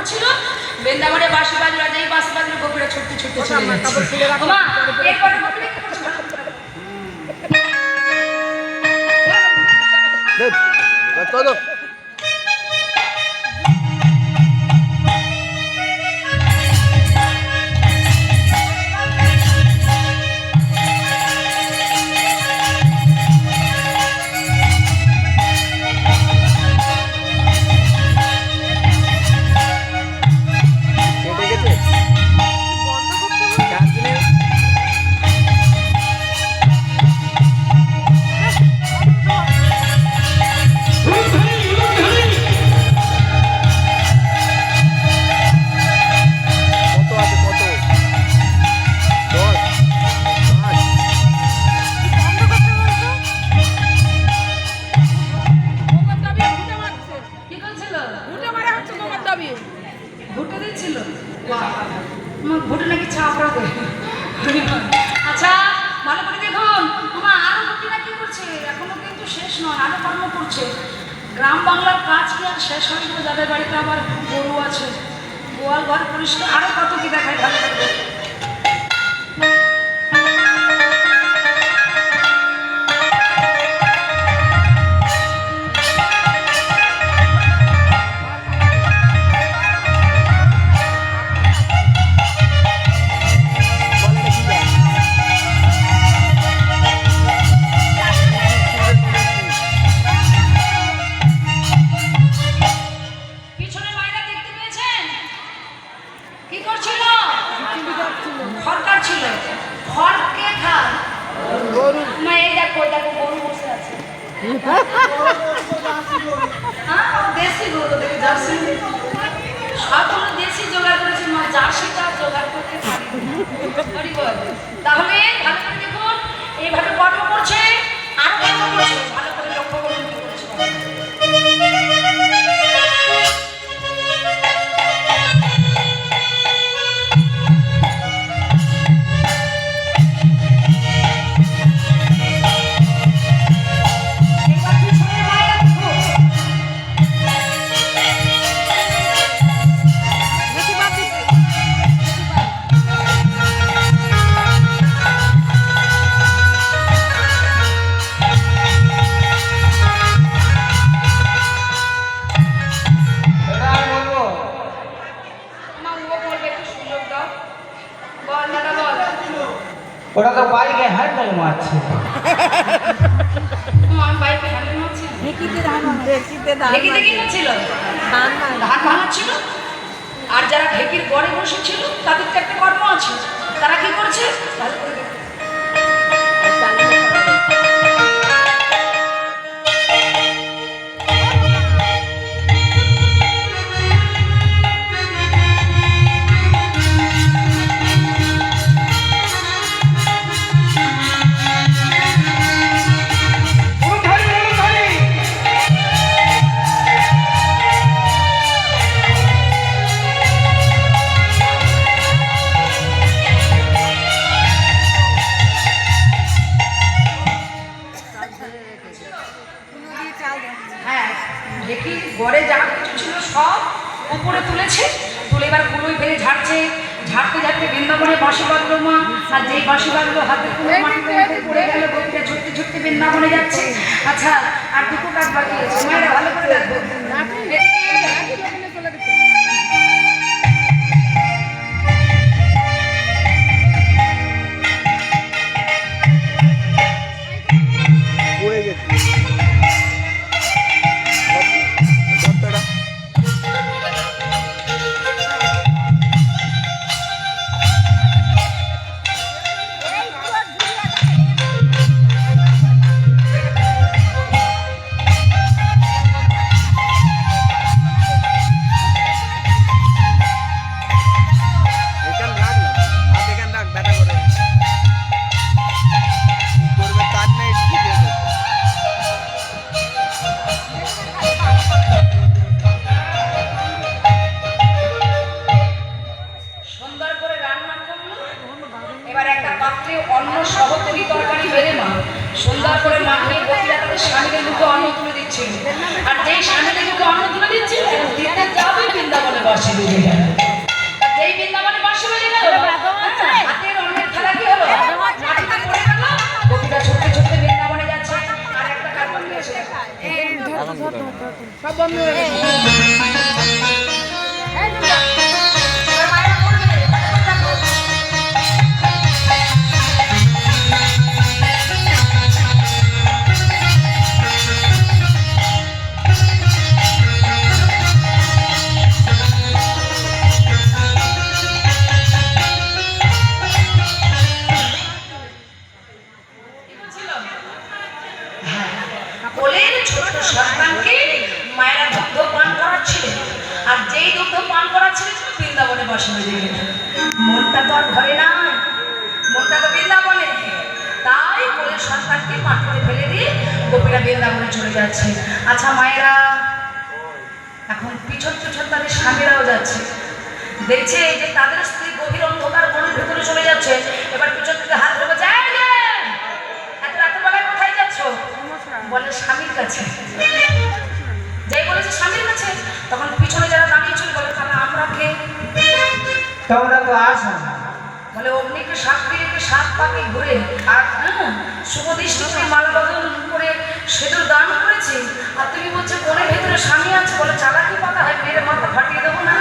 করছিল, বৃন্দাবনে বাঁশি বাজলো, যেই বাঁশি বাজলো গোপীরা ছুটতে ছুটতে চলে যাচ্ছে। মা এরপরে গোপীরা কি করছে? todo. ভোটে নাকি ছাপড়া করে। আচ্ছা ভালো করে দেখুন, তোমার আরো গোপীরা কি করছে, এখনো কিন্তু শেষ নয়, আরো কর্ম করছে। গ্রাম বাংলার কাজ কি আর শেষ হয়নি? যাদের বাড়িতে আবার গরু আছে, গোয়াল ঘর পরিষ্কার, আরো কত কি দেখায় ভালো করে। দেশি গরু দেখে জার্সি, সবগুলো দেশি জোগাড় করেছে মা, জার্সিটা জোগাড় করতে পারি। তাহলে ভালো করে দেখুন, এইভাবে কর্ম করছে, আর কর্ম করছে, ভালো করে লক্ষ্য করুন কি করছে। ওটা তো বাইকে হ্যান্ডেল মারছে। বাইকে হ্যান্ডেল মারছে, ধান ভাঙাচ্ছিল। আর যারা ঢেকির গড়ে বসেছিল তাদের তো একটা কর্ম আছে, তারা কি করছে? ঘরে যা কিছু ছিল সব উপরে তুলেছে, তুলে এবার কুলোই ফেলে ঝাড়ছে। ঝাড়তে ঝাড়তে বৃন্দাবনে বাঁশি বাজলো মা, আর যেই বাঁশি বাজলো হাতে কুলো মাটিতে পড়ে গেল, গোপীরা ছুটতে ছুটতে বৃন্দাবনে যাচ্ছে। আচ্ছা আর দুটো কাজ বাকি আছে, মায়েরা ভালো করে দেখবো। বাসি বেজে গেল। যেই বৃন্দাবনে বাঁশি বেজে গেল, হাতের অন্যের খেলা কি হলো? মাটিতে পড়ে গেল। গোপীরা ছুটতে ছুটতে বৃন্দাবনে যাচ্ছে, আর একটা কাজ বন্ধ হয়েছে। সব বন্ধ হয়ে গেছে। এবার মায়েরা বলবে, দেখো। কোলের ছোট সন্তানকে মায়েরা দুগ্ধ পান করাচ্ছিলেন, আর যেই দুগ্ধ পান করাচ্ছিলেন বৃন্দাবনে বাসা বেজে গেল। মনটা তো আর ঘরে নাই, মনটা তো বৃন্দাবনে। তাই কোলের সন্তানকে পান করে ফেলে দিয়ে গোপীরা বৃন্দাবনে চলে যাচ্ছে। আচ্ছা মায়েরা, এখন পিছন পিছন তাদের স্বামীরাও যাচ্ছে, দেখছে যে তাদের স্ত্রী গভীর অন্ধকার বনের ভেতরে চলে যাচ্ছে। এবার পিছন থেকে হাত ধরে বলছে, "এই যে, এত রাতের বেলায় কোথায় যাচ্ছ?" বলে স্বামীর কাছে। যাই বলেছে স্বামীর কাছে, তখন পিছনে যারা দাঁড়িয়ে ছিল বলে, "তাহলে আমরা কে?" তোমরা তো আসো না। বলে অগ্নিকে সাক্ষী রেখে 7 পাকে ঘুরে আর শুভদৃষ্টি করে মালা বদল করে সেতুর দান করেছে, আর তুমি বলছো বনের ভেতরে স্বামী আছে। বলে চালাকি পাতা হয়, মেরে মাথা ফাটিয়ে দেবো না।